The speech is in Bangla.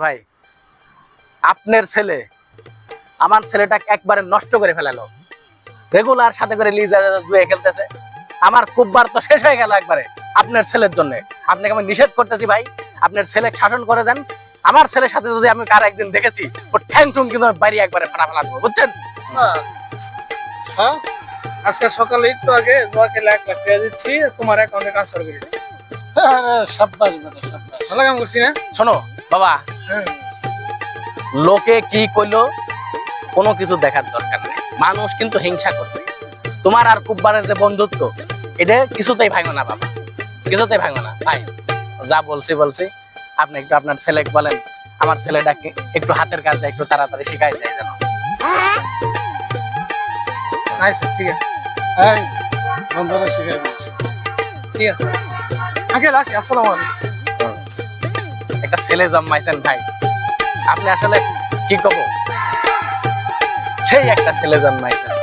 ভাই আপনার ছেলে আমার ছেলেটাকে একবারে নষ্ট করে ফেলালো। রেগুলার সাথে করে লিজা জুয়ে খেলতেছে। আমার কুব্বার তো শেষ হয়ে গেল একবারে আপনার ছেলের জন্য। আপনাকে আমি নিষেধ করতেছি ভাই, আপনার ছেলে শাসন করে দেন। আমার ছেলের সাথে যদি আমি কার একদিন দেখেছি ও ঠ্যাং ঠুং কিন্তু আমি বাইরে একবারে ফাটা দেবো, বুঝছেন? হ্যাঁ, আজকে সকালে একটু আগে জোয়া খেলে 1 লাখ টাকা দিচ্ছি, তোমার অ্যাকাউন্টে ট্রান্সফার করে দিচ্ছি। সাব্বাস বেটা সাব্বাস। ভালো কাম করছি না? শোনো বাবা, হ্যাঁ, লোকে কি কইলো কোনো কিছু দেখার দরকার নেই। মানুষ কিন্তু হিংসা করবে। তোমার আর কুব্বারের যে বন্ধুত্ব, এটা কিছুতেই ভাঙো না বাবা, কিছুতেই ভাঙো না ভাই। যা বলছি আপনি একটু আপনার ছেলেকে বলেন আমার ছেলেটাকে একটু হাতের কাজটা একটু তাড়াতাড়ি শিখাই দেয় যেন। আচ্ছা ঠিক আছে, এই বন্ধুরা শিখাই দিস। ঠিক আছে। আঙ্কেল আসি, আসসালামু আলাইকুম। একটা ছেলে জন্মাইছেন ভাই, আপনি আসলে কি কব, সেই একটা ছেলে জন্মাইছেন।